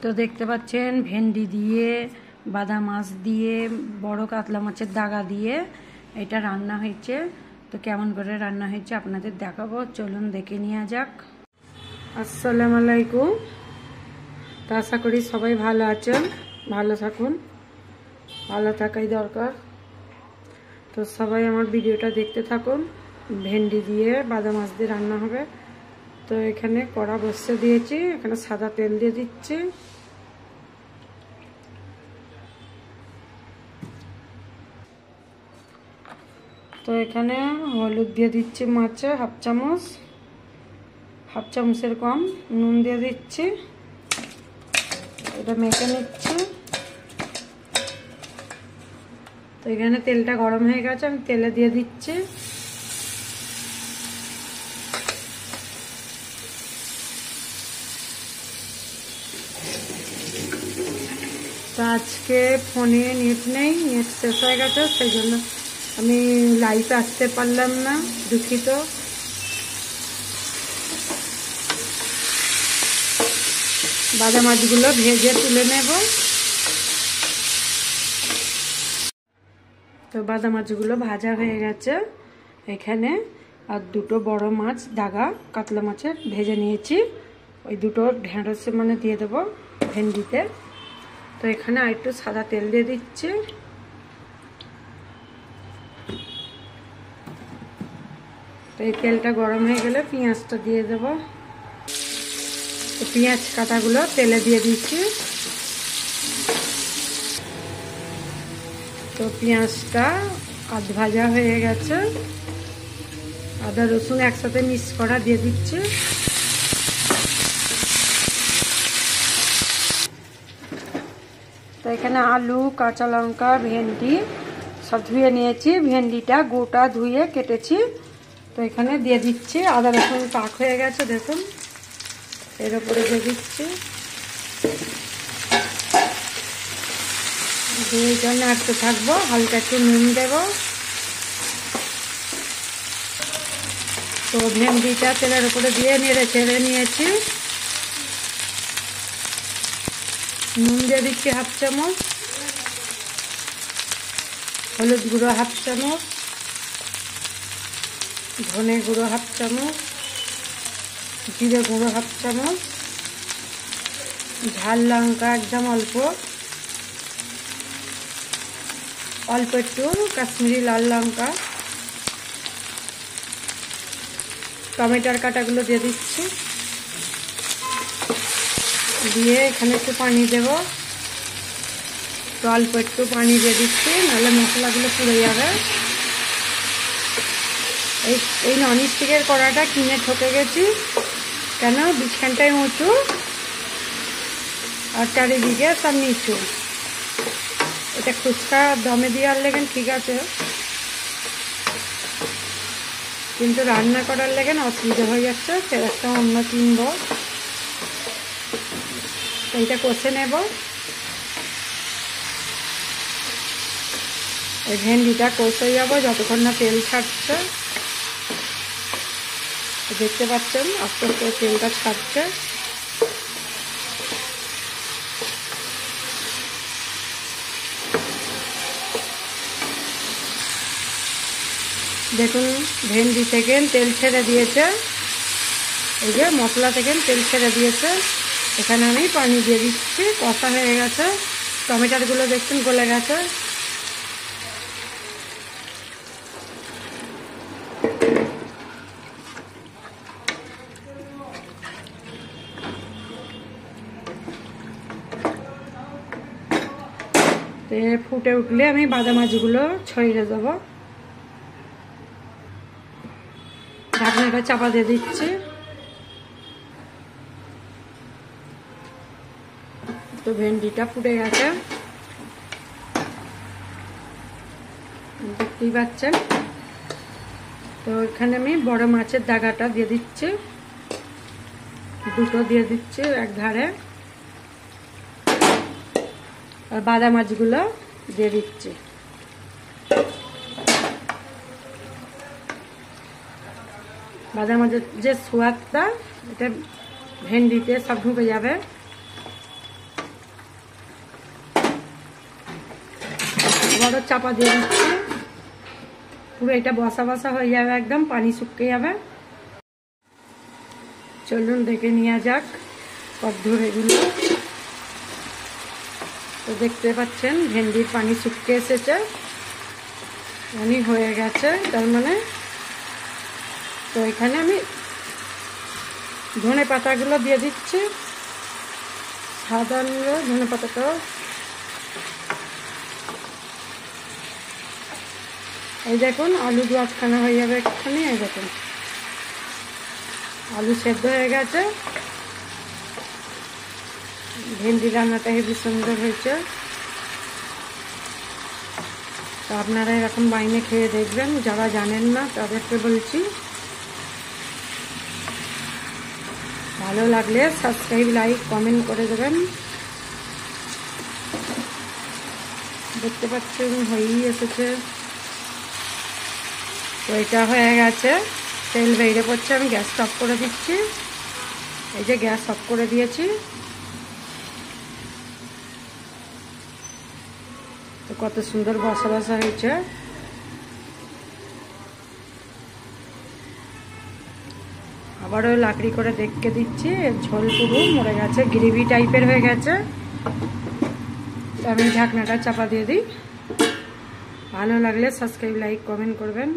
তো দেখতে পাচ্ছেন ভেন্ডি দিয়ে বাদা মাছ দিয়ে বড় কাতলা মাছের দাগা দিয়ে এটা রান্না হয়েছে। তো কেমন করে রান্না হয়েছে আপনাদের দেখাবো, চলুন দেখে নেওয়া যাক। আসসালামু আলাইকুম। তো আশা করি সবাই ভালো আছেন, ভালো থাকুন, ভালো থাকাই দরকার। তো সবাই আমার ভিডিওটা দেখতে থাকুন। ভেন্ডি দিয়ে বাদা মাছ দিয়ে রান্না হবে। তো এখানে কড়া বসিয়ে দিয়েছি, এখানে সাদা তেল দিয়ে দিচ্ছি। তো এখানে হলুদ দিয়ে দিচ্ছি মাছে হাফ চামচের কম, নুন দিয়ে দিচ্ছি, এটা মেখে নিচ্ছি। তো এখানে তেলটা গরম হয়ে গেছে, আমি তেলে দিয়ে দিচ্ছি। তো আজকে ফোনে নেট নেই, নেট শেষ হয়ে গেছে, সেই জন্য আমি লাইভে আসতে পারলাম না, দুঃখিত। বাদা মাছগুলো ভেজে তুলে নেব। তো বাদা মাছগুলো ভাজা হয়ে গেছে। এখানে আর দুটো বড় মাছ দাগা কাতলা মাছের ভেজে নিয়েছি, ওই দুটো ঢেঁড়সে মানে দিয়ে দেবো ভেন্ডিতে। তো এখানে আর একটু সাদা তেল দিয়ে দিচ্ছি। তো এই তেলটা গরম হয়ে গেলে পেঁয়াজটা দিয়ে দেব। তো পেঁয়াজ কাটাগুলো তেলে দিয়ে দিচ্ছি। তো পেঁয়াজটা আধ ভাজা হয়ে গেছে, আদা রসুন একসাথে মিক্স করা দিয়ে দিচ্ছি। তো এখানে আলু, কাঁচা লঙ্কা, ভেন্ডি সব ধুয়ে নিয়েছি, ভেন্ডিটা গোটা ধুয়ে কেটেছি। তো এখানে দিয়ে দিচ্ছি, আদা রসুন পাক হয়ে গেছে দেখুন, এর উপরে দিয়ে দিচ্ছি। দিয়ে জন্য নাড়তে থাকবো, হালকা একটু নুন দেব। তো ভেন্ডিটা তেলের উপরে দিয়ে নেড়ে চেড়ে নিয়েছি। নুন দিয়ে দিচ্ছি হাফ চামচ, হলুদ গুঁড়ো হাফ চামচ, ধনে গুঁড়ো হাফ চামচ, জিরে গুঁড়ো হাফ চামচ, ঝাল লঙ্কা একদম অল্প একটু কাশ্মীরি লাল লঙ্কা, টমেটোর কাটাগুলো দিয়ে দিচ্ছি। দিয়ে এখানে একটু পানি দেব। তো অল্প একটু পানি দিয়ে দিচ্ছি, নাহলে মশলাগুলো পুড়ে যাবে। এই ননস্টিকের কড়াটা কিনে ঠকে গেছি, কেন বিছানটাই উঁচু আর চারিদিকে সব নিচু। এটা ফুচকা দমে দেওয়ার লেগেন ঠিক আছে, কিন্তু রান্না করার লেগেন অসুবিধা হয়ে যাচ্ছে, সেরকম অন্য কিনবো। এইটা কষে নেব। এই ভেন্ডিটা কষে যাবো যতক্ষণ না তেল ছাড়ছে। দেখতে পাচ্ছেন আস্তে আস্তে তেলটা ছাড়ছে। দেখুন ভেন্ডি থেকে তেল ছেড়ে দিয়েছে, এই যে মশলা থেকে তেল ছেড়ে দিয়েছে। এখানে আমি পানি দিয়ে দিচ্ছি, কষা হয়ে গেছে। টমেটোগুলো দেখছেন গলে গেছে। ফুটে উঠলে আমি বাদা মাছগুলো ছড়িয়ে দেবো। ঢাকনাটা চাপা দিয়ে দিচ্ছি। তো ভেন্ডিটা ফুটে গেছে, দেখতেই পাচ্ছেন। তো এখানে আমি বড় মাছের দাগাটা দিয়ে দিচ্ছি, দুটো দিয়ে দিচ্ছি এক ধারে, আর বাদা মাছগুলো দিয়ে দিচ্ছি। বাদা মাছের যে সোয়াদটা এটা ভেন্ডিতে সব ঢুকে যাবে। আবার চাপা দিয়ে দিচ্ছি। পুরো এটা বসা বসা হয়ে যাবে, একদম পানি শুকিয়ে যাবে। চলুন দেখে নেওয়া যাক কতদূর এগুলো। তো দেখতে পাচ্ছেন ভেন্ডির পানি শুকিয়ে এসেছে, পানি হয়ে গেছে তার মানে। তো এখানে আমি ধনে পাতাগুলো দিয়ে দিচ্ছি, সাদা ধনে পাতাটা। এই দেখুন আলু দু আধখানা হয়ে যাবে একটুখানি। এই দেখুন আলু সেদ্ধ হয়ে গেছে। ভেন্ডি রান্নাটা হেবি সুন্দর হয়েছে। তো আপনারা এরকম বাইনে খেয়ে দেখবেন, যারা জানেন না তাদেরকে বলছি। ভালো লাগলে সাবস্ক্রাইব, লাইক, কমেন্ট করে দেবেন। দেখতে পাচ্ছেন হয়েই এসেছে। তো এটা হয়ে গেছে, তেল বেরিয়ে পড়ছে। আমি গ্যাস অফ করে দিচ্ছি। এই যে গ্যাস অফ করে দিয়েছি। তো কত সুন্দর বসা বসা হয়েছে। আবারও লাকড়ি করে দেখে দিচ্ছি। ঝোল পুরো মরে গেছে, গ্রেভি টাইপের হয়ে গেছে। তো আমি ঢাকনাটা চাপা দিয়ে দিই। ভালো লাগলে সাবস্ক্রাইব, লাইক, কমেন্ট করবেন।